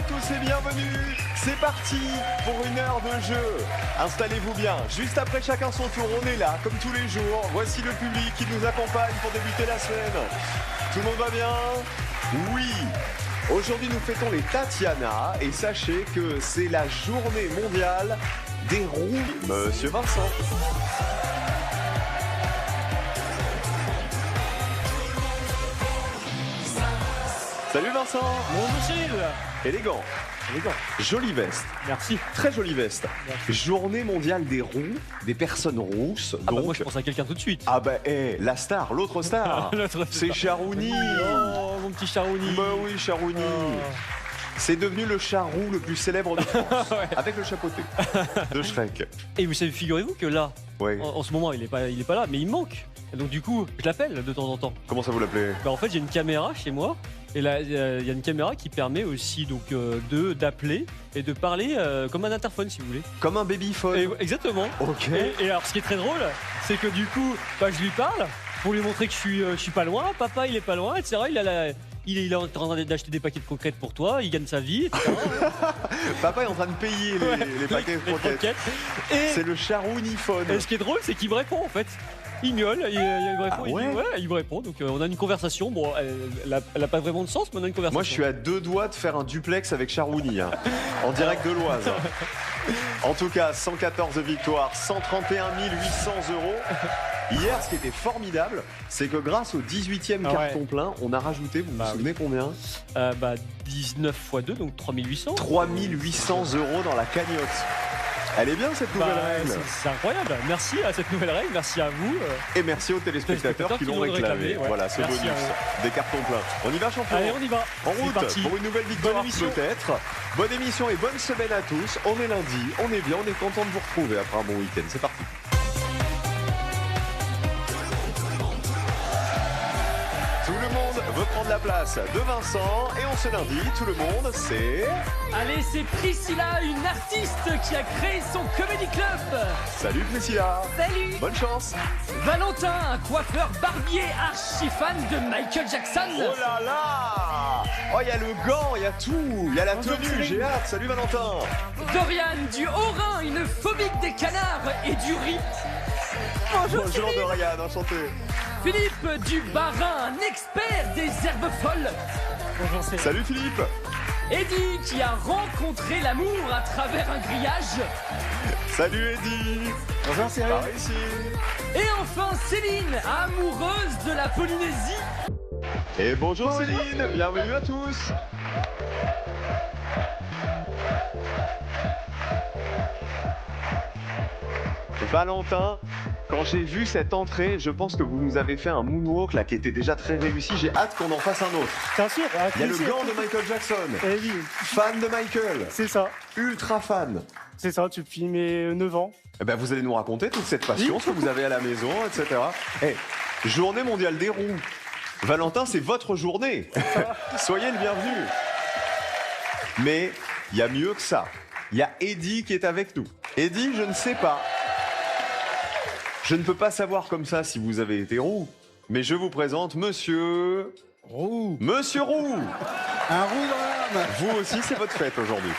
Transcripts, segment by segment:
tous et bienvenue. C'est parti pour une heure de jeu. Installez-vous bien. Juste après chacun son tour, on est là comme tous les jours. Voici le public qui nous accompagne pour débuter la semaine. Tout le monde va bien? Oui. Aujourd'hui, nous fêtons les Tatiana et sachez que c'est la journée mondiale des roues. Monsieur Vincent. Salut Vincent. Bonjour Cyril. Élégant. Jolie veste. Merci. Très jolie veste. Merci. Journée mondiale des roux, des personnes rousses. Ah donc... bah moi je pense à quelqu'un tout de suite. Ah bah la star, l'autre star. C'est Charouni. Oh mon petit Charouni. Bah oui, Charouni. Oh. C'est devenu le charroux le plus célèbre de France. Ouais. Avec le chapeauté de Shrek. Et vous savez, figurez-vous que là, Ouais. en ce moment il est pas là, mais il me manque. Et donc du coup, je l'appelle de temps en temps. Comment ça vous l'appelez? Bah en fait j'ai une caméra chez moi. Et là, il y a une caméra qui permet aussi donc d'appeler et de parler comme un interphone si vous voulez. Comme un babyphone. Exactement. Ok. Et alors ce qui est très drôle, c'est que du coup, bah, je lui parle pour lui montrer que je suis pas loin. Papa, il est pas loin, etc. Il est en train d'acheter des paquets de croquettes pour toi. Il gagne sa vie, etc. Papa est en train de payer les paquets de Les croquettes. Et, C'est le charouniphone. et ce qui est drôle, c'est qu'il me répond en fait. Il miaule, il me répond, Ah il ouais dit ouais, il me répond. Donc on a une conversation. Bon, elle a pas vraiment de sens, mais on a une conversation. Moi, je suis à 2 doigts de faire un duplex avec Charouni, hein, en direct de l'Oise. En tout cas, 114 victoires, 131 800 euros. Hier, ce qui était formidable, c'est que grâce au 18e carton plein, on a rajouté, vous vous souvenez combien? 19 x 2, donc 3800. 3800 euros dans la cagnotte. Elle est bien cette nouvelle règle. C'est incroyable. Merci à cette nouvelle règle, merci à vous. Et merci aux téléspectateurs qui l'ont réclamé. Ouais. Voilà, ce Merci bonus des cartons pleins. On y va, champion? Allez, on y va. En C'est route parti. pour une nouvelle victoire Bonne émission. peut-être. Bonne émission et bonne semaine à tous. On est lundi, on est bien, on est content de vous retrouver après un bon week-end. C'est parti. Tout le monde veut prendre la place de Vincent et en ce lundi, tout le monde, c'est... Allez, c'est Priscilla, une artiste qui a créé son comedy club. Salut Priscilla. Salut. Bonne chance. Valentin, un coiffeur barbier archi fan de Michael Jackson. Oh là là. Oh, il y a le gant, il y a tout, il y a la Bonjour, tenue, Céline. j'ai hâte. Salut Valentin. Dorian, du Haut-Rhin, une phobique des canards et du riz. Bonjour, Bonjour Céline. Dorian, enchanté. Philippe, du Bas-Rhin, un expert des herbes folles. Bonjour, Céline. Salut Philippe. Eddie, qui a rencontré l'amour à travers un grillage. Salut Eddy. Bonjour Cyril. Par ici. Et enfin, Céline, amoureuse de la Polynésie. Et bonjour Céline, bienvenue à tous. Valentin, quand j'ai vu cette entrée, je pense que vous nous avez fait un moonwalk là qui était déjà très réussi. J'ai hâte qu'on en fasse un autre. Bien sûr, Il y a le gant de Michael Jackson. Eh oui, Fan de Michael. c'est ça, Ultra fan. c'est ça, depuis mes 9 ans. Eh ben, vous allez nous raconter toute cette passion, ce que vous avez à la maison, etc. Eh, journée mondiale des roues. Valentin, c'est votre journée. Soyez le bienvenu. Mais il y a mieux que ça. Il y a Eddy qui est avec nous. Eddy, je ne sais pas. Je ne peux pas savoir comme ça si vous avez été roux. Mais je vous présente Monsieur... Roux. Monsieur Roux. Un roux dans l'âme. Vous aussi, c'est votre fête aujourd'hui.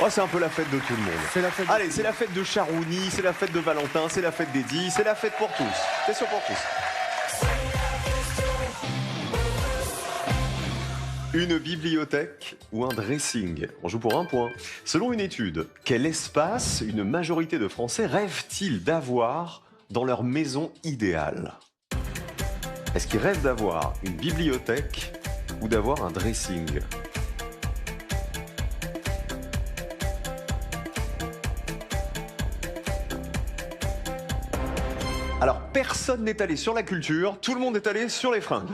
Oh, c'est un peu la fête de tout le monde. C'est la fête. Allez, c'est la fête de Charouni, c'est la fête de Valentin, c'est la fête d'Eddy, c'est la fête pour tous. C'est sûr pour tous. Une bibliothèque ou un dressing? On joue pour un point. Selon une étude, quel espace une majorité de Français rêvent-ils d'avoir dans leur maison idéale? Est-ce qu'ils rêvent d'avoir une bibliothèque ou d'avoir un dressing? Alors, personne n'est allé sur la culture, tout le monde est allé sur les fringues.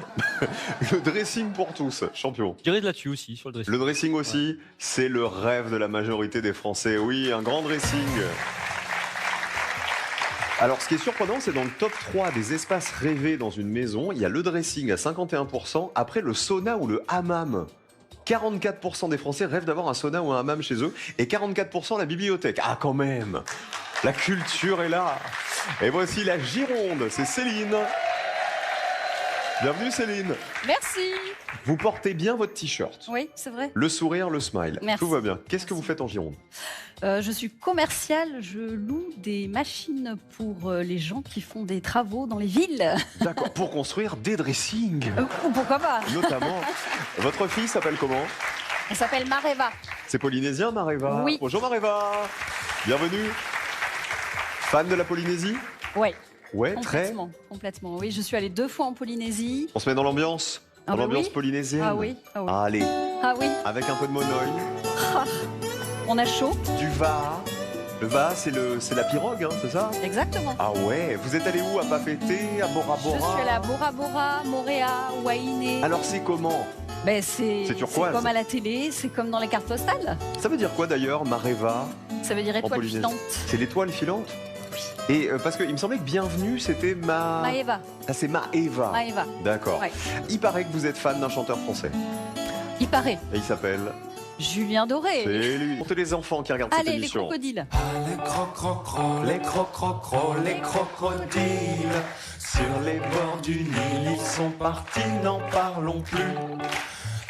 Le dressing pour tous, champion. Je dirais de là-dessus aussi, sur le dressing. Le dressing aussi, c'est le rêve de la majorité des Français. Oui, un grand dressing. Alors, ce qui est surprenant, c'est dans le top 3 des espaces rêvés dans une maison, il y a le dressing à 51%, après le sauna ou le hammam. 44% des Français rêvent d'avoir un sauna ou un hammam chez eux, et 44% la bibliothèque. Ah, quand même! La culture est là. Et voici la Gironde, c'est Céline. Bienvenue Céline. Merci. Vous portez bien votre t-shirt. Oui, c'est vrai. Le sourire, le smile. Merci. Tout va bien. Qu'est-ce que Merci. vous faites en Gironde? Je suis commerciale, je loue des machines pour les gens qui font des travaux dans les villes. D'accord. Pour construire des dressings. Ou pourquoi pas. Notamment. Votre fille s'appelle comment? Elle s'appelle Mareva. C'est polynésien, Mareva? Oui. Bonjour Mareva. Bienvenue. Fan de la Polynésie? Ouais, Ouais, très. complètement, complètement. Oui, je suis allée 2 fois en Polynésie. On se met dans l'ambiance? Ah Dans bah l'ambiance oui. polynésienne? Ah oui, ah oui. Allez, Ah oui, avec un peu de monoï, ah, on a chaud. du va. Le va, c'est la pirogue, hein, c'est ça? Exactement. Ah ouais, vous êtes allé où? À Papeete, à Bora Je Bora? suis allée à Bora Bora, Moréa, Wainé. Alors c'est comment? Ben, c'est turquoise. comme à la télé, c'est comme dans les cartes postales. Ça veut dire quoi d'ailleurs, Mareva? Ça veut dire étoile Polynésie. filante. C'est l'étoile filante? Et parce qu'il me semblait que Bienvenue, c'était Maëva. Ah, c'est Maëva. Maëva. D'accord. Ouais. Il paraît que vous êtes fan d'un chanteur français. Il paraît. Et il s'appelle... Julien Doré. C'est lui. Pour tous les enfants qui regardent cette Allez, les émission. crocodiles. Les crocrocros, les crocrocros, les crocodiles. Sur les bords du Nil, ils sont partis, n'en parlons plus.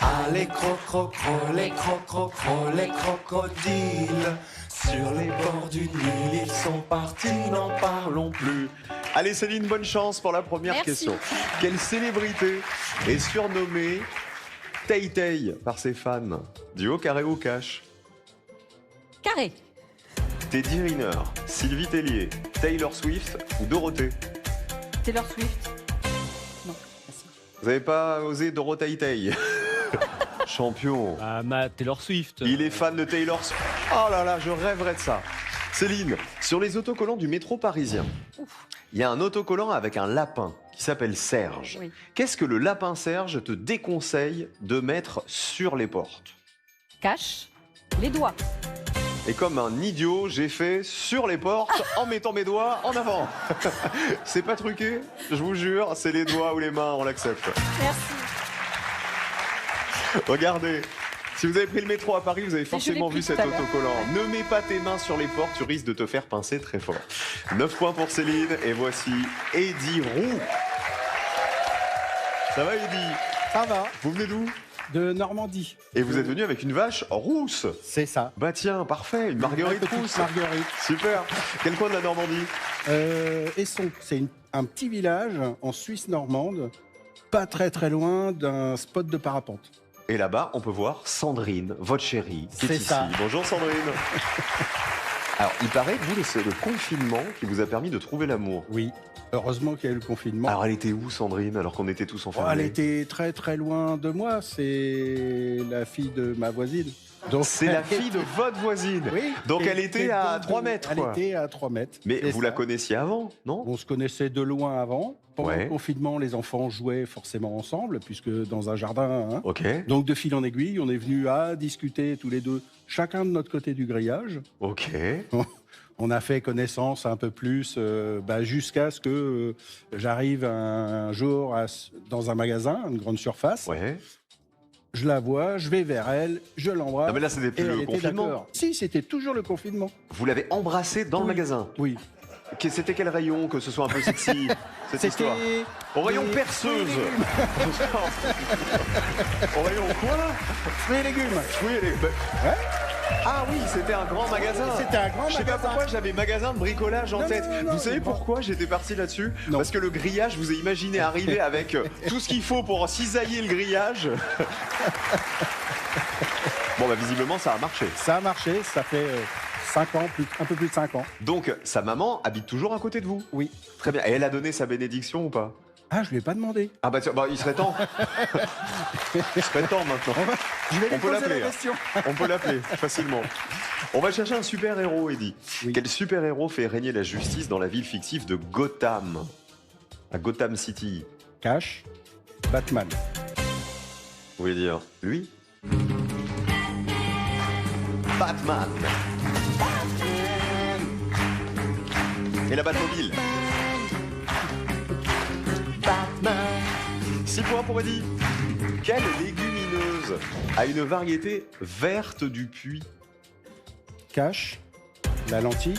Ah, les crocrocros, les crocrocros, les crocodiles. Sur les bords du Nil, ils sont partis, n'en parlons plus. Allez Céline, bonne chance pour la première Merci. question. Quelle célébrité est surnommée Tay Tay par ses fans? Duo carré ou cash? Carré. Teddy Riner, Sylvie Tellier, Taylor Swift ou Dorothée? Taylor Swift. Non, merci. Vous n'avez pas osé Dorothée Tay? Champion. Ah, Taylor Swift. Il est fan de Taylor Swift. Oh là là, je rêverais de ça. Céline, sur les autocollants du métro parisien, il y a un autocollant avec un lapin qui s'appelle Serge. Oui. Qu'est-ce que le lapin Serge te déconseille de mettre sur les portes? Cache les doigts. Et comme un idiot, j'ai fait sur les portes en mettant mes doigts en avant. C'est pas truqué, je vous jure, c'est les doigts ou les mains, on l'accepte. Merci. Regardez, si vous avez pris le métro à Paris, vous avez forcément pris vu tout cet à l'heure. autocollant. Ne mets pas tes mains sur les portes, tu risques de te faire pincer très fort. 9 points pour Céline, et voici Eddie Roux. Ça va Eddie? Ça va. Vous venez d'où? De Normandie. Et vous êtes venu avec une vache rousse. C'est ça. Bah tiens, parfait, une marguerite Petite rousse. Marguerite. Super. Quel coin de la Normandie? Esson, c'est un petit village en Suisse normande, pas très très loin d'un spot de parapente. Et là-bas, on peut voir Sandrine, votre chérie, qui est C'est ici. ça. Bonjour Sandrine. Alors, il paraît que vous, c'est le confinement qui vous a permis de trouver l'amour. Oui, heureusement qu'il y a eu le confinement. Alors, elle était où, Sandrine, alors qu'on était tous Oh, enfermés? elle était très très loin de moi, c'est la fille de ma voisine. Donc, C'est la fille de votre voisine. Oui. Donc, Et- elle était et à donc, 3 mètres, Elle quoi. était à 3 mètres. Mais C'est vous ça. la connaissiez avant, non? On se connaissait de loin avant. Pendant Ouais. le confinement, les enfants jouaient forcément ensemble, puisque dans un jardin. Hein. Ok, Donc, de fil en aiguille, on est venus à discuter tous les deux, chacun de notre côté du grillage. ok. On a fait connaissance un peu plus jusqu'à ce que j'arrive un jour dans un magasin, une grande surface. Ouais. Je la vois, je vais vers elle, je l'embrasse. Non, mais là, c'était plus et elle le était confinement. d'accord. Si, c'était toujours le confinement. Vous l'avez embrassée dans le Oui. magasin. Oui. C'était quel rayon, que ce soit un peu sexy, cette histoire? Au rayon des perceuse. fruits et légumes. Au rayon quoi? Fruits et légumes. Oui, Ah oui, c'était un grand magasin. C'était un grand Je sais pas magasin. pourquoi j'avais magasin de bricolage en Non, tête. non, non, vous savez non. pourquoi j'étais parti là-dessus? Non. Parce que le grillage, vous avez imaginé arriver avec tout ce qu'il faut pour cisailler le grillage. Bon, bah visiblement, ça a marché. Ça a marché, ça fait 5 ans, un peu plus de 5 ans. Donc, sa maman habite toujours à côté de vous? Oui. Très bien. Et elle a donné sa bénédiction ou pas? Ah, je lui ai pas demandé. Ah bah, tiens, bah il serait temps. Il serait temps maintenant. Je vais lui On peut poser l'appeler, la hein. question. On peut l'appeler facilement. On va chercher un super-héros, Eddie. Oui. Quel super-héros fait régner la justice dans la ville fictive de Gotham? À Gotham City. Cash, Batman. Vous voulez dire lui? Batman. Et la Batmobile. Batman. 6 points pour Eddie. Quelle légumineuse a une variété verte du puits? Cash, la lentille.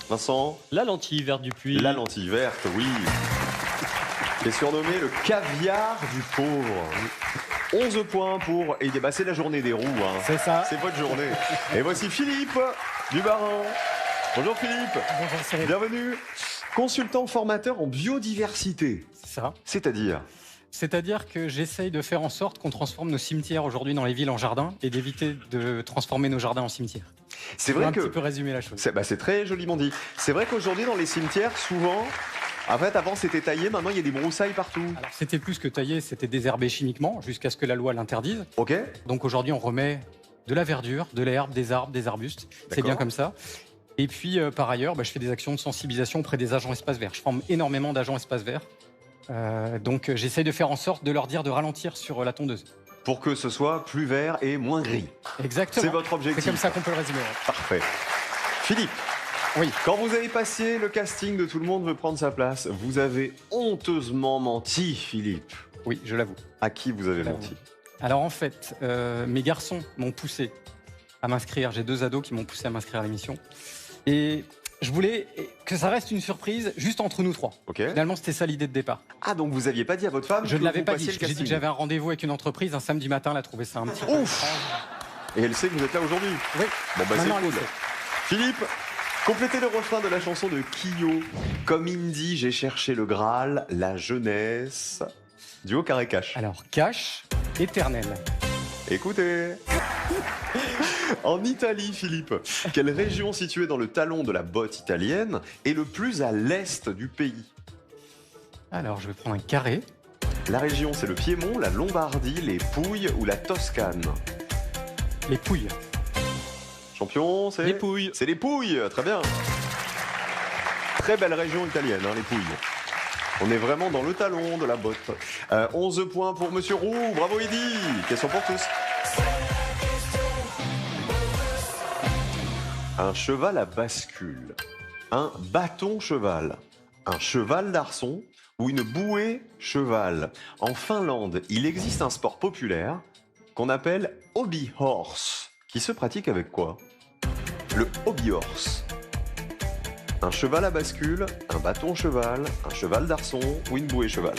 Vincent? La lentille verte du puits. La lentille verte, oui. qui est surnommé le caviar du pauvre. 11 points pour... Et bah, c'est la journée des roues. Hein. C'est ça. C'est votre journée. Et voici Philippe du Barin. Bonjour Philippe. Bonjour Cyril. Bienvenue. Consultant formateur en biodiversité. C'est ça. C'est-à-dire que j'essaye de faire en sorte qu'on transforme nos cimetières aujourd'hui dans les villes en jardins et d'éviter de transformer nos jardins en cimetières. C'est Pour vrai un que... petit peu résumer la chose. C'est très joliment dit. C'est vrai qu'aujourd'hui, dans les cimetières, souvent... En fait, avant, c'était taillé. Maintenant, il y a des broussailles partout. Alors c'était plus que taillé, c'était désherbé chimiquement jusqu'à ce que la loi l'interdise. OK. Donc aujourd'hui, on remet de la verdure, de l'herbe, des arbres, des arbustes. C'est D'accord. bien comme ça. Et puis, par ailleurs, je fais des actions de sensibilisation auprès des agents espaces verts. Je forme énormément d'agents espaces verts. Donc, j'essaie de faire en sorte de leur dire de ralentir sur la tondeuse. Pour que ce soit plus vert et moins gris. Exactement. C'est votre objectif. C'est comme ça qu'on peut le résumer. Parfait. Philippe. Oui. Quand vous avez passé le casting de Tout le monde veut prendre sa place, vous avez honteusement menti, Philippe. Oui, je l'avoue. À qui vous avez J'avoue. menti? Alors en fait, mes garçons m'ont poussé à m'inscrire. J'ai 2 ados qui m'ont poussé à m'inscrire à l'émission. Et je voulais que ça reste une surprise juste entre nous 3. OK. Finalement, c'était ça l'idée de départ. Ah, donc vous aviez pas dit à votre femme Je que ne l'avais vous pas passiez dit. le J'ai dit casting. que j'avais un rendez-vous avec une entreprise un samedi matin. Elle a trouvé ça un petit peu Ouf. Et elle sait que vous êtes là aujourd'hui. Oui. Bon, bah, Maintenant, c'est elle cool. le sait. Philippe, complétez le refrain de la chanson de Kyo. Comme Indy, j'ai cherché le Graal, la jeunesse. Duo carré cash. Alors, cash, éternel. Écoutez. En Italie, Philippe, quelle région située dans le talon de la botte italienne est le plus à l'est du pays? Alors, je vais prendre un carré. La région, c'est le Piémont, la Lombardie, les Pouilles ou la Toscane? Les Pouilles. Champion, c'est... Les Pouilles. C'est les Pouilles, très bien. Très belle région italienne, hein, les Pouilles. On est vraiment dans le talon de la botte. 11 points pour Monsieur Roux, bravo Eddy. Question pour tous. Un cheval à bascule, un bâton cheval, un cheval d'arçon ou une bouée cheval. En Finlande, il existe un sport populaire qu'on appelle hobby horse, qui se pratique avec quoi? Le hobby horse. Un cheval à bascule, un bâton cheval, un cheval d'arçon ou une bouée cheval.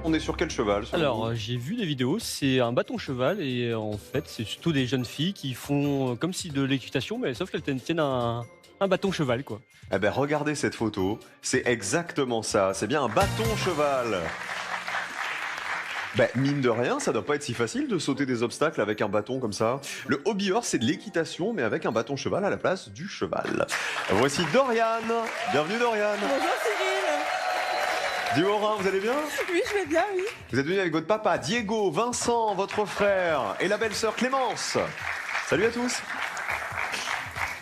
On est sur quel cheval selon Alors, vous j'ai vu des vidéos, c'est un bâton cheval et en fait, c'est surtout des jeunes filles qui font comme si de l'équitation, mais sauf qu'elles tiennent un bâton cheval, quoi. Eh ben regardez cette photo, c'est exactement ça, c'est bien un bâton cheval. Ben, mine de rien, ça doit pas être si facile de sauter des obstacles avec un bâton comme ça. Le hobby horse, c'est de l'équitation, mais avec un bâton cheval à la place du cheval. Voici Dorian. Bienvenue Dorian. Bonjour Cyril. Du Haut-Rhin, vous allez bien? Oui, je vais bien, oui. Vous êtes venu avec votre papa, Diego, Vincent, votre frère, et la belle-sœur Clémence. Salut à tous.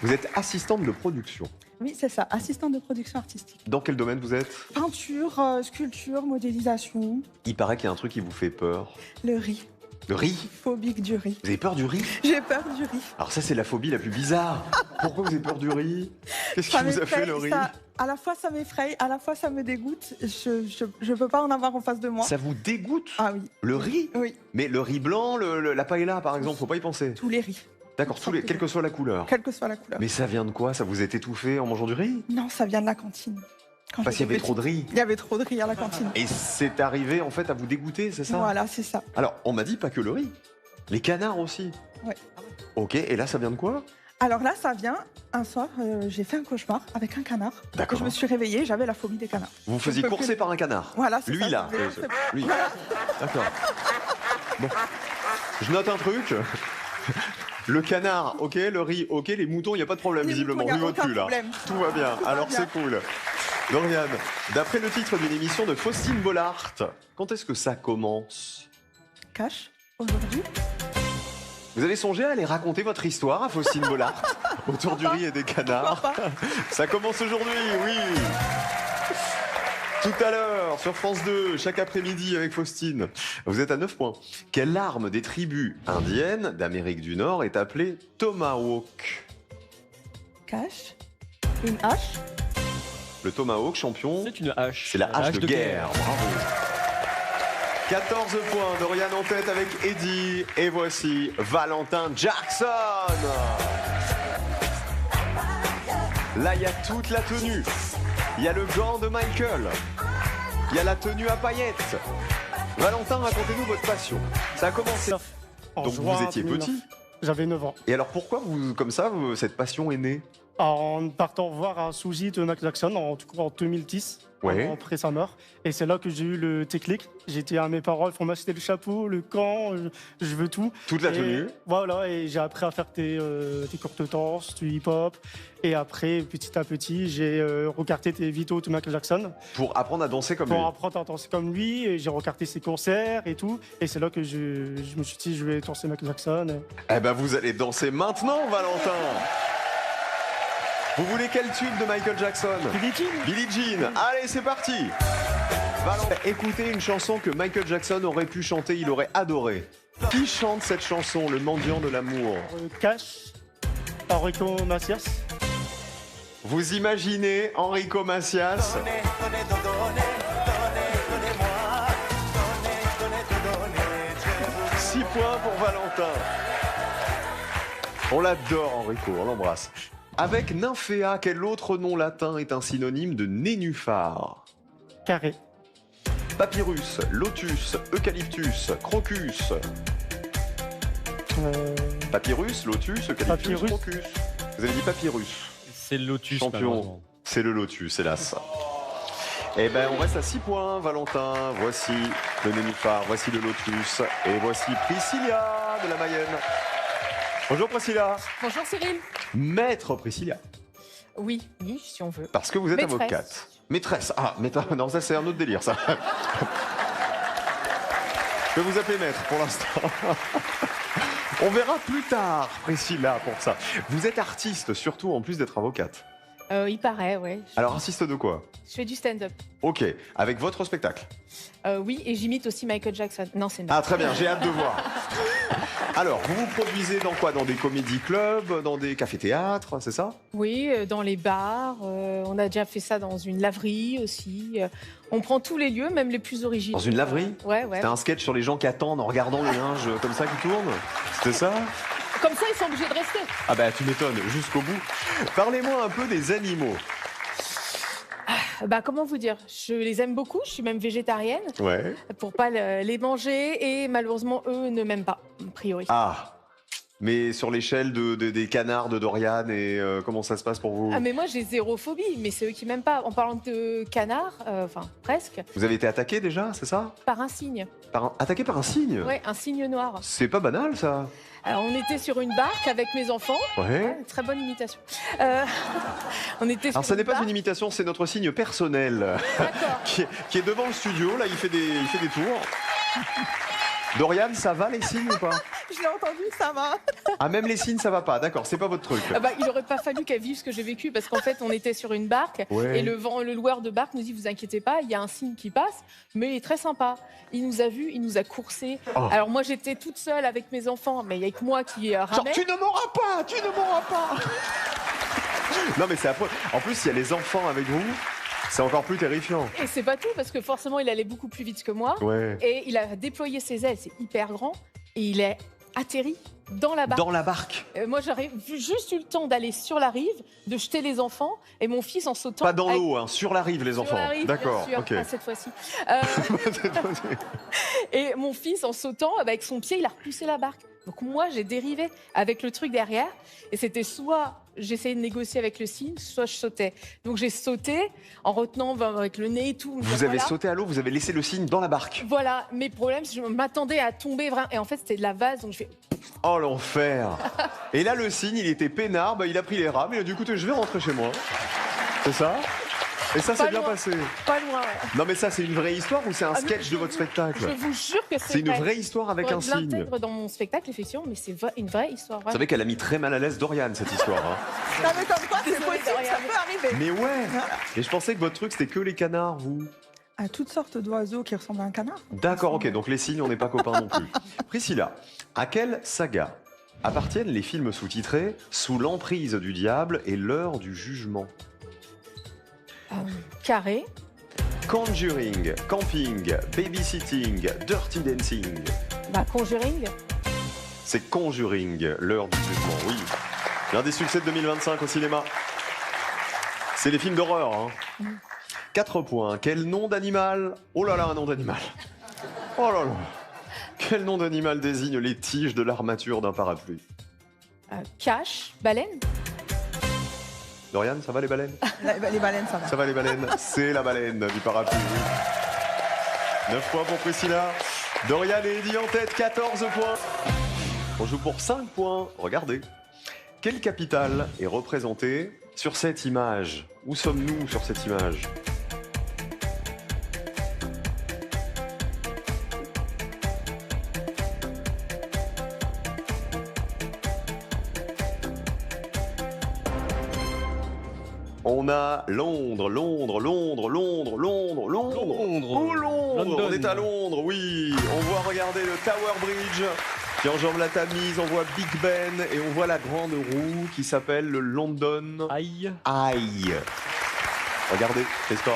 Vous êtes assistante de production. Oui, c'est ça, assistante de production artistique. Dans quel domaine vous êtes? Peinture, sculpture, modélisation, Il paraît qu'il y a un truc qui vous fait peur. le riz. Le riz? Phobique du riz. Vous avez peur du riz? J'ai peur du riz. Alors ça, c'est la phobie la plus bizarre. Pourquoi vous avez peur du riz? Qu'est-ce qui vous a fait le riz? À la fois ça m'effraie, à la fois ça me dégoûte. Je peux pas en avoir en face de moi. Ça vous dégoûte? Ah oui, Le riz? oui, Mais le riz blanc, la paella par exemple, faut pas y penser. tous les riz, D'accord, quelle que soit la couleur. quelle que soit la couleur. Mais ça vient de quoi? Ça vous est étouffé en mangeant du riz? Non, ça vient de la cantine. Quand Parce qu'il y j'étais avait trop de riz. petite, il y avait trop de riz à la cantine. Et c'est arrivé en fait à vous dégoûter, c'est ça? Voilà, c'est ça. Alors, on m'a dit pas que le riz. Les canards aussi. Ouais. Ok, et là ça vient de quoi? Alors là, ça vient, un soir, j'ai fait un cauchemar avec un canard. D'accord. Et je me suis réveillée, j'avais la phobie des canards. Vous vous faisiez Je peux courser plus. par un canard? Voilà, c'est Lui ça. là. Lui. D'accord. Bon. Je note un truc. Le canard, ok, le riz, ok, les moutons, il n'y a pas de problème Les visiblement. moutons, y a Vu votre aucun cul là. problème. Tout va bien, Tout va alors bien. c'est cool. Dorian, d'après le titre d'une émission de Faustine Bollard, quand est-ce que ça commence? Cache, aujourd'hui. Vous avez songé à aller raconter votre histoire à Faustine Bollard autour du riz et des canards? Pourquoi pas? Ça commence aujourd'hui, oui. Tout à l'heure, sur France 2, chaque après-midi avec Faustine. Vous êtes à 9 points. Quelle arme des tribus indiennes d'Amérique du Nord est appelée tomahawk? Cache, une hache. Le tomahawk, champion, C'est une hache. c'est la hache de guerre. Bravo. 14 points, Dorian en tête avec Eddy. Et voici Valentin Jackson. Là, il y a toute la tenue. Il y a le gant de Michael. Il y a la tenue à paillettes. Valentin, racontez-nous votre passion. Ça a commencé. En Donc juin vous étiez 2009. petit. J'avais 9 ans. Et alors pourquoi vous, comme ça, cette passion est née? En partant voir un Suzy de Michael Jackson, en tout cas en 2010, Ouais. après sa mort. Et c'est là que j'ai eu le déclic. J'étais à mes parents, ils font m'acheter le chapeau, le gant, je veux tout. Toute la Et tenue. Voilà, et j'ai appris à faire des courtes danses, du hip-hop. Et après, petit à petit, j'ai regardé des vidéos de Michael Jackson Pour apprendre à danser comme lui. pour apprendre à danser comme lui. Et j'ai regardé ses concerts et tout. Et c'est là que je me suis dit, je vais danser Michael Jackson. Eh ben vous allez danser maintenant, Valentin. Vous voulez quel tube de Michael Jackson? Billie Jean. Billie Jean. Allez, c'est parti. Valentin, écoutez une chanson que Michael Jackson aurait pu chanter, il aurait adoré. Qui chante cette chanson, Le mendiant de l'amour? Cash, Enrico Macias. Vous imaginez Enrico Macias? 6 points pour Valentin. On l'adore, Enrico, on l'embrasse. Avec nymphéa, quel autre nom latin est un synonyme de nénuphar? Carré. Papyrus, lotus, eucalyptus, crocus. Papyrus, lotus, eucalyptus, Papyrus. crocus. Vous avez dit papyrus. C'est le lotus. Champion, malheureusement. c'est le lotus, hélas. Eh ben, on reste à 6 points, Valentin. Voici le nénuphar, voici le lotus. Et voici Priscilla de la Mayenne. Bonjour Priscilla. Bonjour Cyril. Maître Priscilla, Oui, si on veut. parce que vous êtes Maîtresse. avocate. Maîtresse. Ah, maîtresse. Non, ça c'est un autre délire, ça. Je vais vous appeler maître pour l'instant. On verra plus tard, Priscilla, pour ça. Vous êtes artiste, surtout en plus d'être avocate. Il paraît, ouais. Alors, artiste de quoi? Je fais du stand-up. Ok, avec votre spectacle. Oui, et j'imite aussi Michael Jackson. Non, c'est non. Ah, très bien, j'ai hâte de voir. Alors, vous vous produisez dans quoi? Dans des comédie clubs, dans des cafés-théâtres, c'est ça? Oui, dans les bars. On a déjà fait ça dans une laverie aussi. On prend tous les lieux, même les plus originaux. Dans une laverie? Ouais, ouais. C'était un sketch sur les gens qui attendent en regardant le linge comme ça qui tourne? C'était ça? Comme ça, ils sont obligés de rester. Ah bah tu m'étonnes, jusqu'au bout. Parlez-moi un peu des animaux. Bah, comment vous dire? Je les aime beaucoup. Je suis même végétarienne Ouais. pour pas les manger. Et malheureusement, eux ne m'aiment pas, a priori. Ah, mais sur l'échelle des canards de Dorian, et comment ça se passe pour vous? Ah, mais moi, j'ai zéro phobie. Mais c'est eux qui m'aiment pas. En parlant de canards, enfin, presque, Vous avez été attaqué déjà, c'est ça? par un cygne. Attaqué par un cygne? Ouais, un cygne noir. C'est pas banal ça? Alors, on était sur une barque avec mes enfants. Ouais. Ouais, très bonne imitation. On était sur Alors ça n'est pas barque. une imitation, c'est notre signe personnel D'accord. qui est devant le studio, là il fait des tours. Dorian, ça va les signes ou pas? Je l'ai entendu, ça va. Ah, même les signes ça va pas, d'accord, c'est pas votre truc. Ah bah, il n'aurait pas fallu qu'elle vive ce que j'ai vécu parce qu'en fait, on était sur une barque Ouais. et le loueur de barque nous dit vous inquiétez pas, il y a un cygne qui passe, mais il est très sympa. Il nous a vus, il nous a coursés. Oh. Alors moi, j'étais toute seule avec mes enfants, mais il y a que moi qui Genre, ramais. tu ne m'auras pas, tu ne m'auras pas. Non mais c'est affreux. En plus, il y a les enfants avec vous, c'est encore plus terrifiant. Et c'est pas tout parce que forcément, il allait beaucoup plus vite que moi. Ouais. Et il a déployé ses ailes, c'est hyper grand, et il est atterri dans la barque. Dans la barque. Moi, j'aurais juste eu le temps d'aller sur la rive, de jeter les enfants, et mon fils en sautant. Pas dans avec- l'eau, hein, sur la rive les Sur enfants. la rive, D'accord, bien sûr, ok. pas cette fois-ci. Et mon fils, en sautant, avec son pied, il a repoussé la barque. Donc moi, j'ai dérivé avec le truc derrière. Et c'était soit j'essayais de négocier avec le cygne, soit je sautais. Donc j'ai sauté en retenant avec le nez et tout. Vous avez Voilà. sauté à l'eau, vous avez laissé le cygne dans la barque. Voilà, mes problèmes, c'est que je m'attendais à tomber vraiment. Et en fait, c'était de la vase, donc je fais. Oh l'enfer. Et là le cygne, il était peinard, bah, il a pris les rames, il a dit écoutez, je vais rentrer chez moi. C'est ça? Et ça s'est Pas bien loin. passé. Pas loin, ouais. Non mais ça c'est une vraie histoire ou c'est un Ah, mais sketch de votre Je spectacle? vous jure que C'est une vrai. vraie histoire avec un Faudrait que je cygne. l'intègre dans mon spectacle, effectivement, mais c'est une vraie histoire. Vous Vraiment. savez qu'elle a mis très mal à l'aise Dorian cette histoire. Hein. Non, mais comme quoi, c'est Désolée, possible, Dorian. ça peut arriver. Mais ouais. Et je pensais que votre truc c'était que les canards, vous. À toutes sortes d'oiseaux qui ressemblent à un canard. D'accord, ok, donc les cygnes, on n'est pas copains non plus. Priscilla, à quelle saga appartiennent les films sous-titrés Sous l'emprise du diable et l'heure du jugement? Carré. Conjuring, Camping, Babysitting, Dirty Dancing. Bah, Conjuring. C'est Conjuring, l'heure du jugement, oui. L'un des succès de 2025 au cinéma. C'est les films d'horreur. Hein. 4 points. Quel nom d'animal? Oh là là, un nom d'animal. Oh là là. Quel nom d'animal désigne les tiges de l'armature d'un parapluie? Cache, baleine. Dorian, ça va les baleines? Les baleines, ça va. Ça va les baleines? C'est la baleine du parapluie. 9 points pour Priscilla. Dorian et Eddie en tête, 14 points. On joue pour 5 points. Regardez. Quelle capitale est représentée sur cette image? Où sommes-nous sur cette image? On a Londres, Londres, Londres, Londres, Londres, Londres. Oh, Londres. London. On est à Londres, oui. On voit, regardez, le Tower Bridge qui enjambe la Tamise. On voit Big Ben et on voit la grande roue qui s'appelle le London Aïe. Eye. Regardez les scores.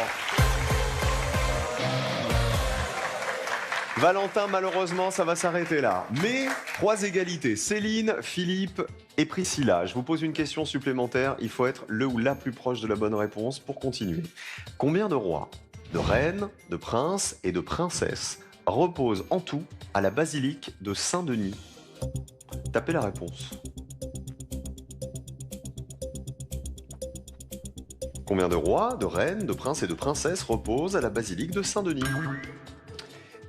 Valentin, malheureusement, ça va s'arrêter là. Mais 3 égalités. Céline, Philippe et Priscilla. Je vous pose une question supplémentaire. Il faut être le ou la plus proche de la bonne réponse pour continuer. Combien de rois, de reines, de princes et de princesses reposent en tout à la basilique de Saint-Denis? Tapez la réponse. Combien de rois, de reines, de princes et de princesses reposent à la basilique de Saint-Denis?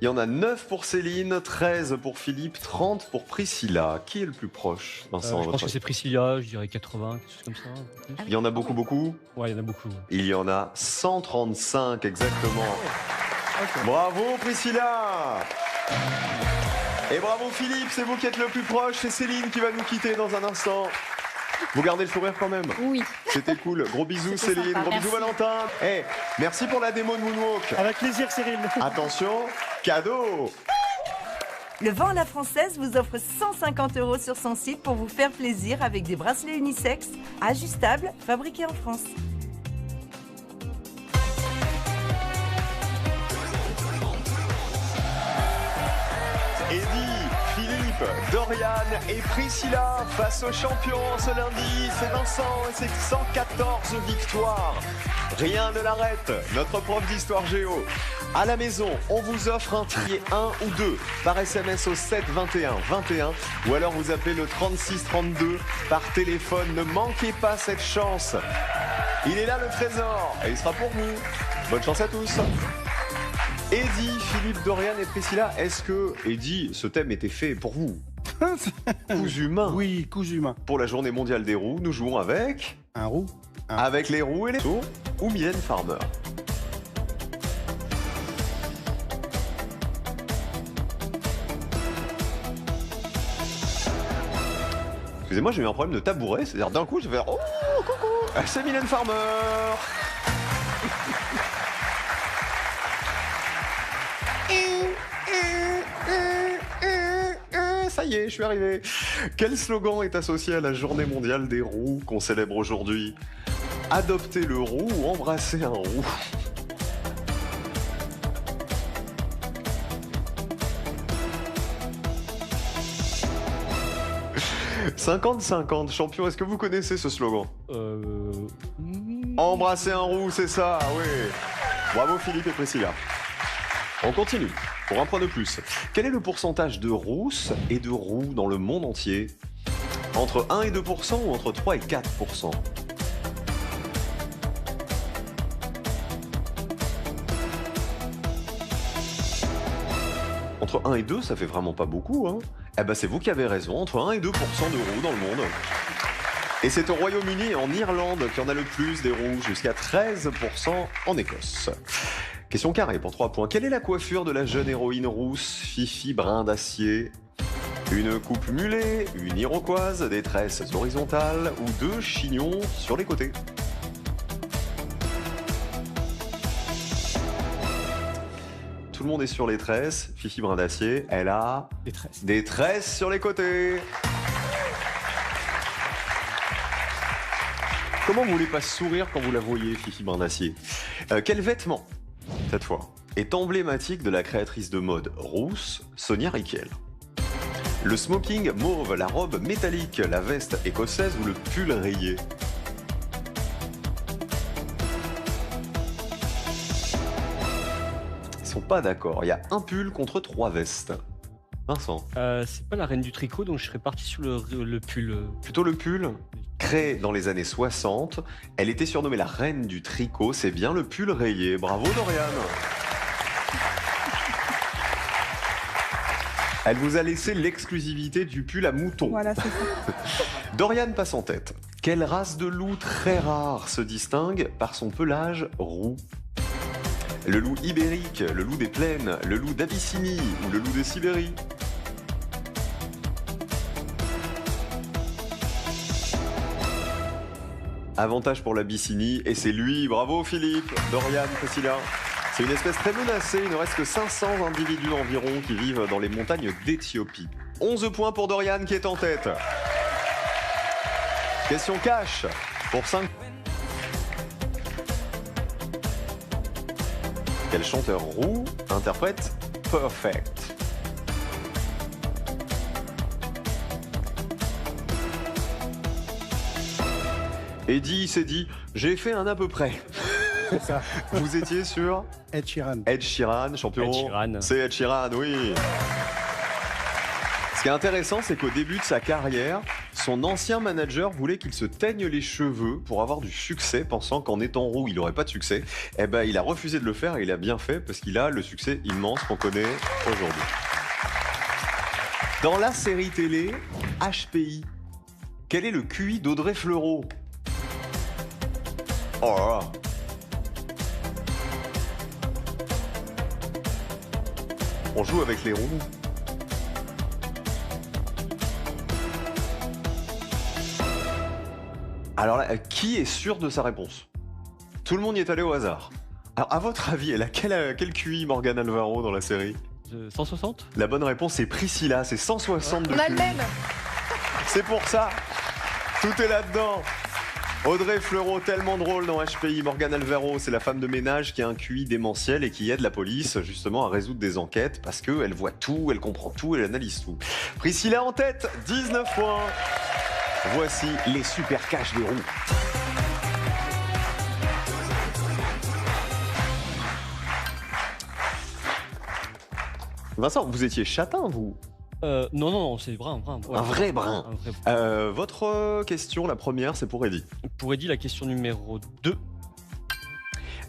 Il y en a 9 pour Céline, 13 pour Philippe, 30 pour Priscilla. Qui est le plus proche, Vincent? Je pense que c'est Priscilla, je dirais 80, quelque chose comme ça. Il y en a beaucoup, beaucoup? Ouais, il y en a beaucoup. Il y en a 135 exactement. Bravo Priscilla! Et bravo Philippe, c'est vous qui êtes le plus proche. C'est Céline qui va nous quitter dans un instant. Vous gardez le sourire quand même? Oui. C'était cool. Gros bisous C'était Céline, sympa. gros bisous Merci. Valentin. Eh, merci pour la démo de Moonwalk. Avec plaisir, Cyril. Attention, cadeau. Le vent à la française vous offre 150 € sur son site pour vous faire plaisir avec des bracelets unisexes ajustables fabriqués en France. Eddie, Philippe, Dorian et Priscilla face aux champions ce lundi. C'est Vincent et c'est 114 victoires. Rien ne l'arrête. Notre prof d'histoire géo. À la maison, on vous offre un trier 1 ou 2 par SMS au 7 21 21 ou alors vous appelez le 36 32 par téléphone. Ne manquez pas cette chance. Il est là le trésor et il sera pour vous. Bonne chance à tous. Eddie, Philippe, Dorian et Priscilla, est-ce que, Eddie, ce thème était fait pour vous? Cousu humain. Oui, cousu humain. Pour la journée mondiale des roues, nous jouons avec... Un roux. Avec les roues et les sauts ou Mylène Farmer. Excusez-moi, j'ai eu un problème de tabouret, c'est-à-dire d'un coup, je vais faire « Oh, coucou, c'est Mylène Farmer !» Ça y est, je suis arrivé. Quel slogan est associé à la journée mondiale des roues qu'on célèbre aujourd'hui? Adopter le roux ou embrasser un roux? « 50-50, champion, est-ce que vous connaissez ce slogan? Embrasser un roux, c'est ça, oui. Bravo Philippe et Priscilla. On continue, pour un point de plus. Quel est le pourcentage de rousses et de roux dans le monde entier? Entre 1 et 2% ou entre 3 et 4%? Entre 1 et 2, ça fait vraiment pas beaucoup, hein? Eh ben c'est vous qui avez raison, entre 1 et 2% de roux dans le monde. Et c'est au Royaume-Uni et en Irlande qu'il y en a le plus des roux, jusqu'à 13% en Écosse. Question carrée pour 3 points. Quelle est la coiffure de la jeune héroïne rousse, Fifi Brin d'Acier? Une coupe mulet, une iroquoise, des tresses horizontales ou 2 chignons sur les côtés? Tout le monde est sur les tresses. Fifi Brin d'Acier, elle a des tresses sur les côtés. Comment vous voulez pas sourire quand vous la voyez, Fifi Brin d'Acier? Quel vêtement, cette fois, est emblématique de la créatrice de mode rousse, Sonia Rykiel? Le smoking mauve, la robe métallique, la veste écossaise ou le pull rayé? sont pas d'accord. Il y a un pull contre 3 vestes. Vincent. C'est pas la reine du tricot, donc je serais parti sur le pull. Plutôt le pull. Créée dans les années 60, elle était surnommée la reine du tricot. C'est bien le pull rayé. Bravo Dorian. Elle vous a laissé l'exclusivité du pull à mouton. Voilà, c'est ça. Dorian passe en tête. Quelle race de loup très rare se distingue par son pelage roux? Le loup ibérique, le loup des plaines, le loup d'Abyssinie ou le loup de Sibérie? Avantage pour l'Abyssinie, et c'est lui. Bravo Philippe, Dorian, Priscilla. C'est une espèce très menacée, il ne reste que 500 individus environ qui vivent dans les montagnes d'Éthiopie. 11 points pour Dorian qui est en tête. Question cash pour 5. Quel chanteur roux interprète Perfect? Eddie s'est dit, j'ai fait un à peu près. C'est ça. Vous étiez sur Ed Sheeran. Ed Sheeran, champion. Ed Sheeran. C'est Ed Sheeran, oui. Ce qui est intéressant, c'est qu'au début de sa carrière, son ancien manager voulait qu'il se teigne les cheveux pour avoir du succès, pensant qu'en étant roux, il n'aurait pas de succès. Eh ben, il a refusé de le faire et il a bien fait parce qu'il a le succès immense qu'on connaît aujourd'hui. Dans la série télé HPI, quel est le QI d'Audrey Fleurot? Oh là là. On joue avec les roux. Alors là, qui est sûr de sa réponse? Tout le monde y est allé au hasard. Alors, à votre avis, elle a quel QI Morgane Alvaro dans la série? 160? La bonne réponse, c'est Priscilla, c'est 160 de On a le QI. même. C'est pour ça. Tout est là-dedans. Audrey Fleurot, tellement drôle dans HPI. Morgane Alvaro, c'est la femme de ménage qui a un QI démentiel et qui aide la police justement à résoudre des enquêtes parce qu'elle voit tout, elle comprend tout, elle analyse tout. Priscilla en tête, 19 points. Voici les super cash des roues. Vincent, vous étiez châtain, vous? Non, c'est brun. Un vrai brun. Un vrai brun. Votre question, la première, c'est pour Eddy. Pour Eddy, la question numéro 2.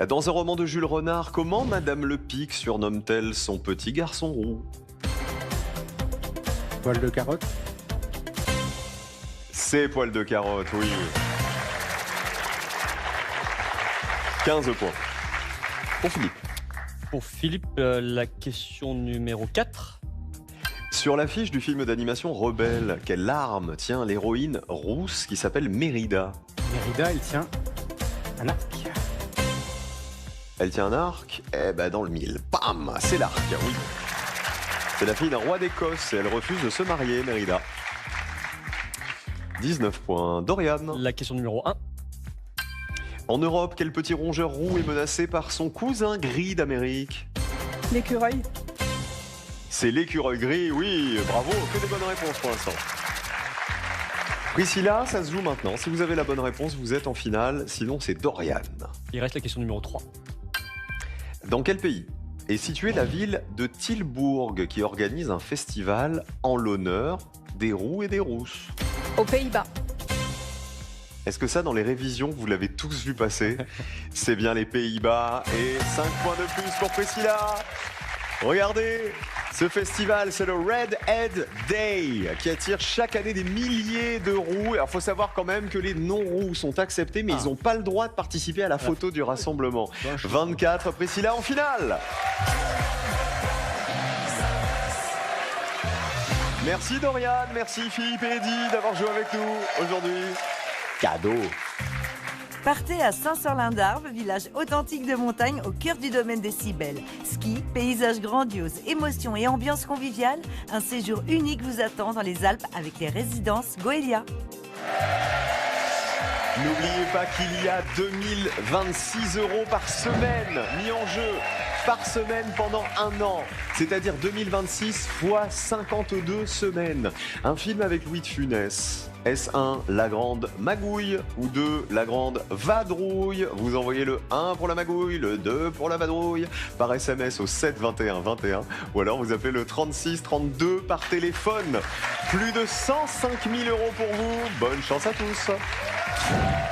Dans un roman de Jules Renard, comment Madame Le Pic surnomme-t-elle son petit garçon roux? Poil de carotte. C'est Poil de carotte, oui. 15 points. Pour Philippe. Pour Philippe, la question numéro 4. Sur l'affiche du film d'animation Rebelle, quelle arme tient l'héroïne rousse qui s'appelle Mérida? Mérida, il tient un arc. Elle tient un arc? Eh ben dans le mille. Bam! C'est l'arc, oui. C'est la fille d'un roi d'Écosse et elle refuse de se marier, Mérida. 19 points. Dorian. La question numéro 1. En Europe, quel petit rongeur roux est menacé par son cousin gris d'Amérique? L'écureuil. C'est l'écureuil gris, oui, bravo, que des bonnes réponses pour l'instant. Priscilla, ça se joue maintenant. Si vous avez la bonne réponse, vous êtes en finale, sinon c'est Dorian. Il reste la question numéro 3. Dans quel pays est située la ville de Tilbourg qui organise un festival en l'honneur des roux et des rousses? Aux Pays-Bas. Est-ce que ça, dans les révisions, vous l'avez tous vu passer? C'est bien les Pays-Bas et 5 points de plus pour Priscilla. Regardez, ce festival, c'est le Red Head Day qui attire chaque année des milliers de roux. Alors, il faut savoir quand même que les non-roux sont acceptés, mais ils n'ont pas le droit de participer à la photo du rassemblement. 24, Priscilla en finale. Merci Dorian, merci Philippe et Eddy d'avoir joué avec nous aujourd'hui. Cadeau. Partez à Saint-Sorlin-d'Arves, village authentique de montagne au cœur du domaine des Cybèles. Ski, paysages grandioses, émotions et ambiance conviviale, un séjour unique vous attend dans les Alpes avec les résidences Goelia. N'oubliez pas qu'il y a 2026 € par semaine mis en jeu. par semaine pendant un an, c'est-à-dire 2026 fois 52 semaines. Un film avec Louis de Funès. Est-ce 1, la grande magouille ou 2, la grande vadrouille? Vous envoyez le 1 pour la magouille, le 2 pour la vadrouille par SMS au 7 21 21 ou alors vous appelez le 36 32 par téléphone. Plus de 105 000 € pour vous. Bonne chance à tous.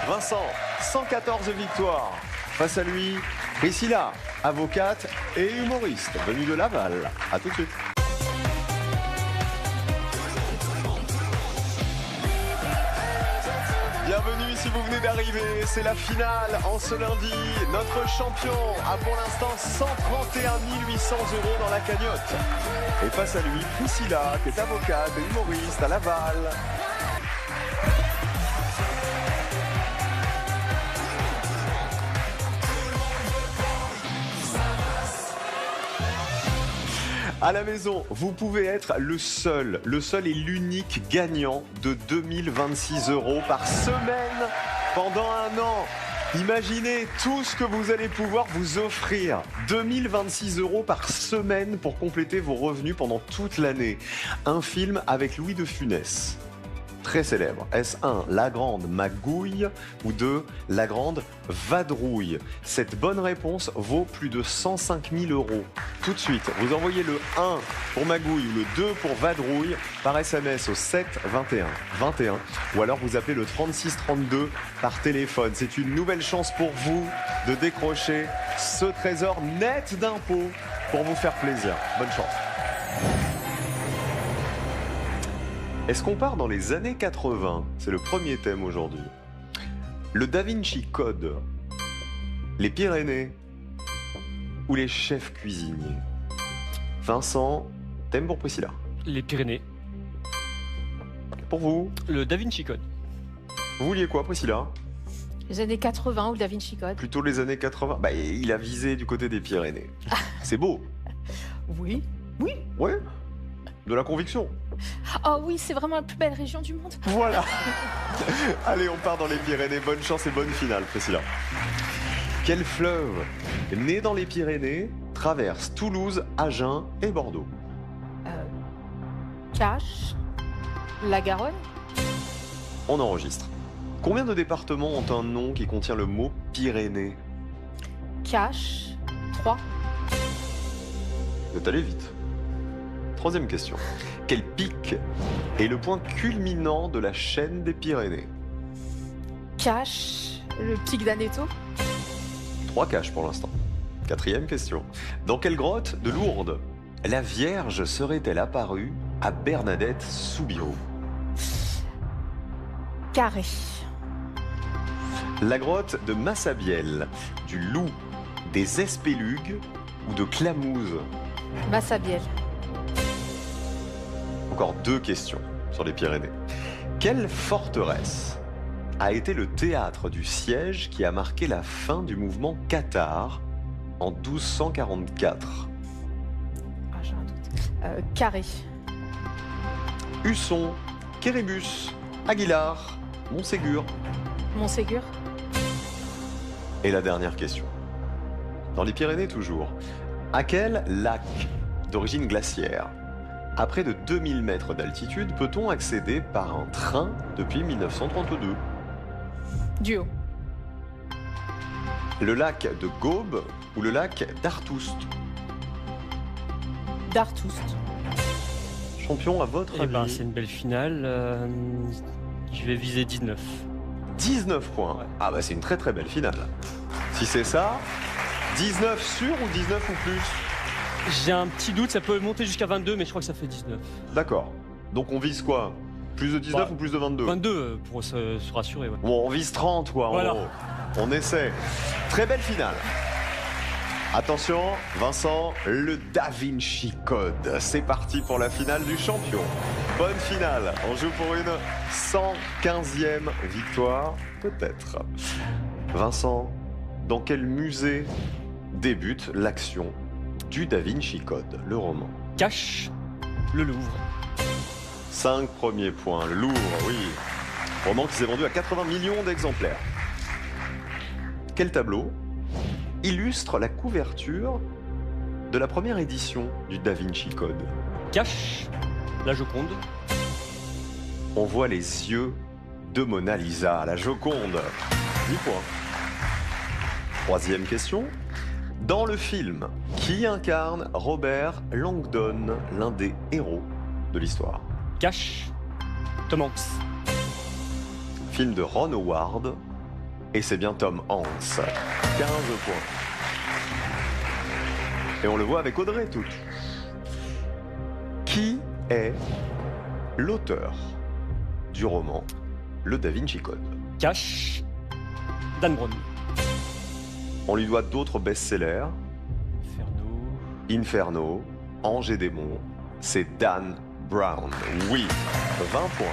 Vincent, 114 victoires. Face à lui, Priscilla, avocate et humoriste, venue de Laval. A tout de suite. Bienvenue si vous venez d'arriver, c'est la finale en ce lundi. Notre champion a pour l'instant 131 800 € dans la cagnotte. Et face à lui, Priscilla, qui est avocate et humoriste à Laval. À la maison, vous pouvez être le seul et l'unique gagnant de 2026 € par semaine pendant un an. Imaginez tout ce que vous allez pouvoir vous offrir. 2026 € par semaine pour compléter vos revenus pendant toute l'année. Un film avec Louis de Funès. Très célèbre. Est-ce 1, la grande magouille ou 2, la grande vadrouille? Cette bonne réponse vaut plus de 105 000 €. Tout de suite, vous envoyez le 1 pour magouille ou le 2 pour vadrouille par SMS au 7 21 21 ou alors vous appelez le 36 32 par téléphone. C'est une nouvelle chance pour vous de décrocher ce trésor net d'impôts pour vous faire plaisir. Bonne chance. Est-ce qu'on part dans les années 80? C'est le premier thème aujourd'hui. Le Da Vinci Code, les Pyrénées ou les chefs cuisiniers? Vincent, thème pour Priscilla. Les Pyrénées. Pour vous? Le Da Vinci Code. Vous vouliez quoi, Priscilla? Les années 80 ou Da Vinci Code? Plutôt les années 80. Bah, il a visé du côté des Pyrénées. C'est beau. Oui. Oui. Ouais. De la conviction. Oh oui, c'est vraiment la plus belle région du monde. Voilà. Allez, on part dans les Pyrénées. Bonne chance et bonne finale, Priscilla. Quel fleuve, né dans les Pyrénées, traverse Toulouse, Agen et Bordeaux? Cache. La Garonne. On enregistre. Combien de départements ont un nom qui contient le mot Pyrénées? Cache. 3. Vous êtes allé vite. Troisième question. Quel pic est le point culminant de la chaîne des Pyrénées? Cache. Le pic d'Aneto. 3 caches pour l'instant. Quatrième question. Dans quelle grotte de Lourdes la Vierge serait-elle apparue à Bernadette Soubirous? Carré. La grotte de Massabielle, du Loup, des Espélugues ou de Clamouze? Massabielle. Encore 2 questions sur les Pyrénées. Quelle forteresse a été le théâtre du siège qui a marqué la fin du mouvement cathare en 1244? Ah, j'ai un doute. Carré. Husson, Quéribus, Aguilar, Montségur. Montségur. Et la dernière question. Dans les Pyrénées toujours. À quel lac d'origine glaciaire, à près de 2000 mètres d'altitude, peut-on accéder par un train depuis 1932? Duo. Le lac de Gaube ou le lac d'Artoust? D'Artoust. Champion, à votre avis? C'est une belle finale. Je vais viser 19. 19 points. Ouais. Ah bah c'est une très très belle finale. Si c'est ça, 19 sûr ou 19 ou plus? J'ai un petit doute, ça peut monter jusqu'à 22, mais je crois que ça fait 19. D'accord. Donc on vise quoi? Plus de 19 ou plus de 22? 22 pour se rassurer. Ouais. Bon, on vise 30 quoi, en Voilà. gros. On essaie. Très belle finale. Attention, Vincent, le Da Vinci Code. C'est parti pour la finale du champion. Bonne finale. On joue pour une 115e victoire, peut-être. Vincent, dans quel musée débute l'action du Da Vinci Code, le roman? Cache le Louvre. 5 premiers points. Le Louvre, oui. Roman qui s'est vendu à 80 millions d'exemplaires. Quel tableau illustre la couverture de la première édition du Da Vinci Code? Cache la Joconde. On voit les yeux de Mona Lisa, la Joconde. 10 points. Troisième question. Dans le film, qui incarne Robert Langdon, l'un des héros de l'histoire? Cache Tom Hanks. Film de Ron Howard, et c'est bien Tom Hanks. 15 points. Et on le voit avec Audrey Tautou. Qui est l'auteur du roman Le Da Vinci Code? Cache Dan Brown. On lui doit d'autres best-sellers. Inferno. Inferno, Ange et Démons, c'est Dan Brown. Oui, 20 points.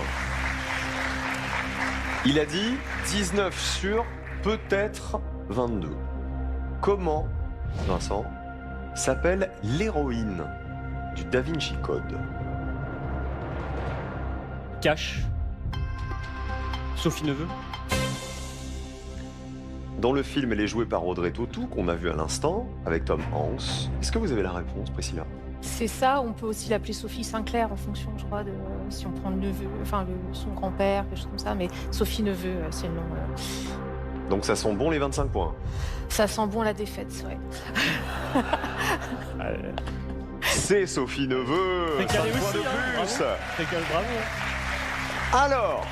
Il a dit 19 sur peut-être 22. Comment, Vincent, s'appelle l'héroïne du Da Vinci Code? Cache Sophie Neveu. Dans le film, elle est jouée par Audrey Tautou, qu'on a vu à l'instant, avec Tom Hanks. Est-ce que vous avez la réponse, Priscilla? C'est ça, on peut aussi l'appeler Sophie Sinclair en fonction, je crois, de si on prend le neveu, enfin son grand-père, quelque chose comme ça, mais Sophie Neveu, c'est le nom. Donc ça sent bon les 25 points. Ça sent bon la défaite, ouais. C'est Sophie Neveu, 5 points de plus. Bravo. Alors,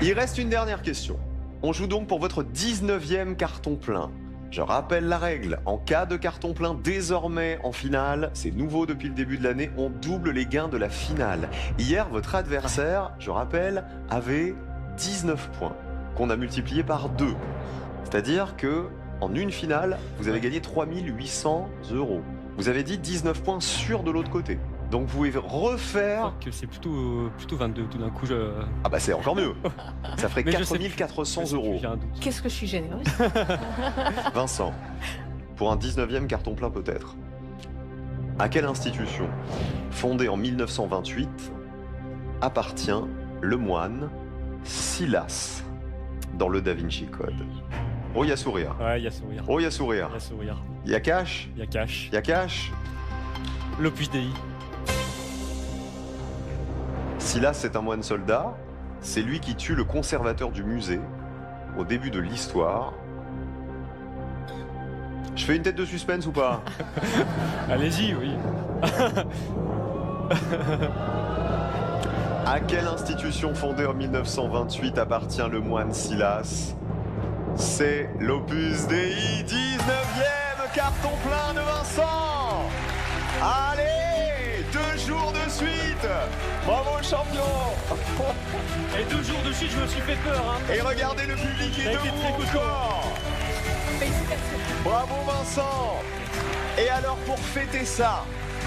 il reste une dernière question. On joue donc pour votre 19e carton plein. Je rappelle la règle, en cas de carton plein désormais en finale, c'est nouveau depuis le début de l'année, on double les gains de la finale. Hier, votre adversaire, je rappelle, avait 19 points, qu'on a multiplié par 2. C'est-à-dire que en une finale, vous avez gagné 3 800 €. Vous avez dit 19 points sûrs de l'autre côté. Donc vous pouvez refaire... Que c'est plutôt 22 tout d'un coup. Ah bah c'est encore mieux. Ça ferait Mais 4 400 €. Qu'est-ce que je suis généreuse. Vincent, pour un 19e carton plein peut-être, à quelle institution, fondée en 1928, appartient le moine Silas dans le Da Vinci Code? Oh, il y a sourire. Ouais, il y a sourire. Oh, il y a sourire. Il y a sourire. Il y a cash. Il y a cash. Il y a cash. L'Opus Dei. Silas, c'est un moine soldat. C'est lui qui tue le conservateur du musée au début de l'histoire. Je fais une tête de suspense ou pas? Allez-y, oui. À quelle institution fondée en 1928 appartient le moine Silas? C'est l'Opus Dei, 19e carton plein de Vincent. Allez, 2 jours de suite. Bravo champion. Et 2 jours de suite, je me suis fait peur. Hein. Et regardez le public est debout encore. Bravo Vincent. Et alors pour fêter ça,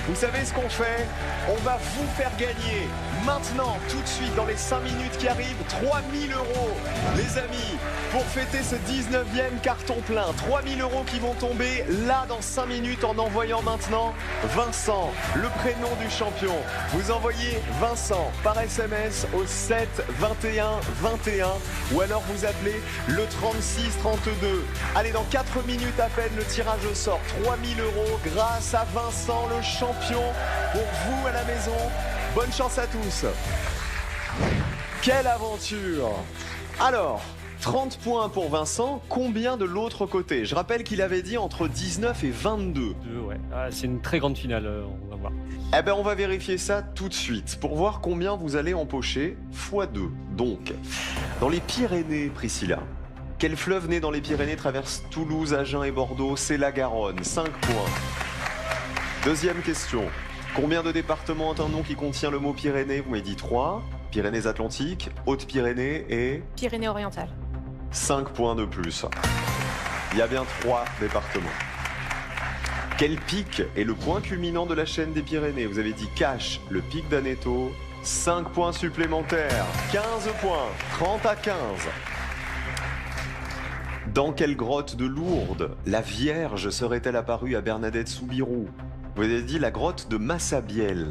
vous savez ce qu'on fait? On va vous faire gagner maintenant, tout de suite, dans les 5 minutes qui arrivent, 3 000 €. Les amis, pour fêter ce 19e carton plein, 3 000 € qui vont tomber là dans 5 minutes en envoyant maintenant Vincent, le prénom du champion. Vous envoyez Vincent par SMS au 7 21 21 ou alors vous appelez le 36 32. Allez, dans 4 minutes à peine, le tirage au sort, 3 000 € grâce à Vincent, le champion, pour vous à la maison. Bonne chance à tous. Quelle aventure! Alors, 30 points pour Vincent, combien de l'autre côté? Je rappelle qu'il avait dit entre 19 et 22. Ouais. Ah, c'est une très grande finale, on va voir. Eh ben, on va vérifier ça tout de suite pour voir combien vous allez empocher x2. Donc, dans les Pyrénées, Priscilla, quel fleuve né dans les Pyrénées traverse Toulouse, Agen et Bordeaux? C'est la Garonne, 5 points. Deuxième question. Combien de départements ont un nom qui contient le mot Pyrénées? Vous m'avez dit 3. Pyrénées-Atlantiques, Hautes-Pyrénées et... Pyrénées-Orientales. 5 points de plus. Il y a bien 3 départements. Quel pic est le point culminant de la chaîne des Pyrénées? Vous avez dit Cache, le pic d'Aneto. 5 points supplémentaires. 15 points. 30 à 15. Dans quelle grotte de Lourdes la Vierge serait-elle apparue à Bernadette Soubirous? Vous avez dit la grotte de Massabielle.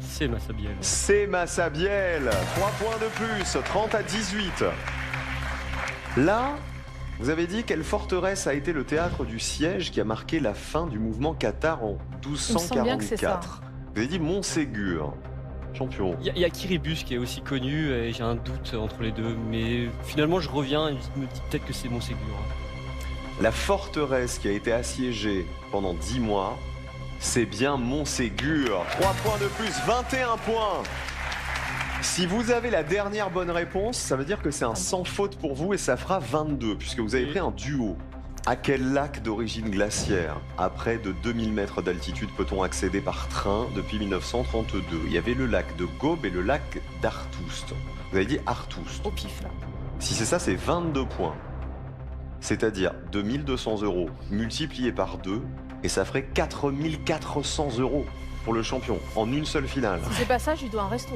C'est Massabielle. C'est Massabielle. 3 points de plus, 30 à 18. Là, Vous avez dit quelle forteresse a été le théâtre du siège qui a marqué la fin du mouvement Qatar en Il me semble bien que c'est ça. 1244. Vous avez dit Montségur. Champion. Il y a Kiribus qui est aussi connu et j'ai un doute entre les deux. Mais finalement, je reviens et je me dis peut-être que c'est Montségur. La forteresse qui a été assiégée pendant 10 mois, c'est bien Montségur. 3 points de plus, 21 points. Si vous avez la dernière bonne réponse, ça veut dire que c'est un sans faute pour vous et ça fera 22, puisque vous avez pris un duo. À quel lac d'origine glaciaire, à près de 2000 mètres d'altitude, peut-on accéder par train depuis 1932 ? Il y avait le lac de Gaube et le lac d'Artoust. Vous avez dit Artoust. Au pif, là. Si c'est ça, c'est 22 points. C'est-à-dire 2200 € multiplié par 2, et ça ferait 4400 € pour le champion, en une seule finale. Si c'est pas ça, je lui dois un resto.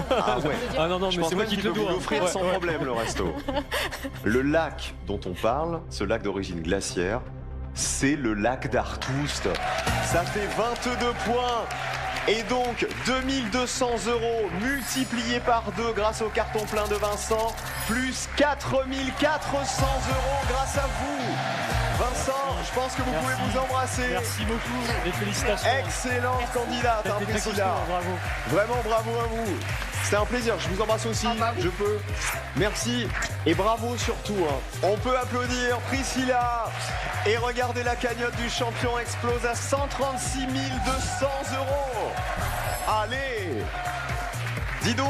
Ah ouais. Ah non, Je mais pense c'est moi même qui qu'il te le peut vous dois. l'offrir sans problème, le resto. Le lac dont on parle, ce lac d'origine glaciaire, c'est le lac d'Artoust. Ça fait 22 points. Et donc, 2200 € multipliés par 2 grâce au carton plein de Vincent, plus 4400 € grâce à vous. Vincent, je pense que vous pouvez vous embrasser. Merci beaucoup et félicitations. Excellente candidate, hein, T'as été très Priscilla. costaud, bravo. Vraiment bravo à vous. C'était un plaisir, je vous embrasse aussi, je peux. Merci et bravo surtout. Hein. On peut applaudir Priscilla. Et regardez, la cagnotte du champion explose à 136 200 €. Allez, dis donc,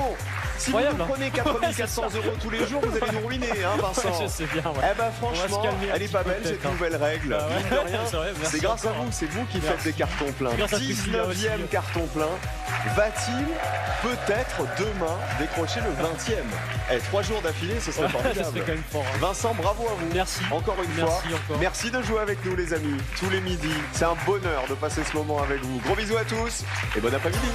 si vous Incroyable, nous prenez 4400 € tous les jours, vous allez nous ruiner, hein, Vincent. Je sais bien, ouais. Eh ben On va se franchement, calmer un elle est petit pas peu, belle cette peut-être, hein. nouvelle règle. Bah ouais. Mine de rien, C'est vrai, merci c'est grâce à encore. vous, c'est vous qui Merci. faites des cartons pleins. Grâce à Priscilla aussi. 19e carton plein. Va-t-il peut-être demain décrocher le 20e? 3 jours d'affilée, ce serait Ça serait formidable. quand même fort. Hein. Vincent, bravo à vous. Merci. Encore une Merci fois. encore. Merci de jouer avec nous, les amis, tous les midis. C'est un bonheur de passer ce moment avec vous. Gros bisous à tous et bon après-midi.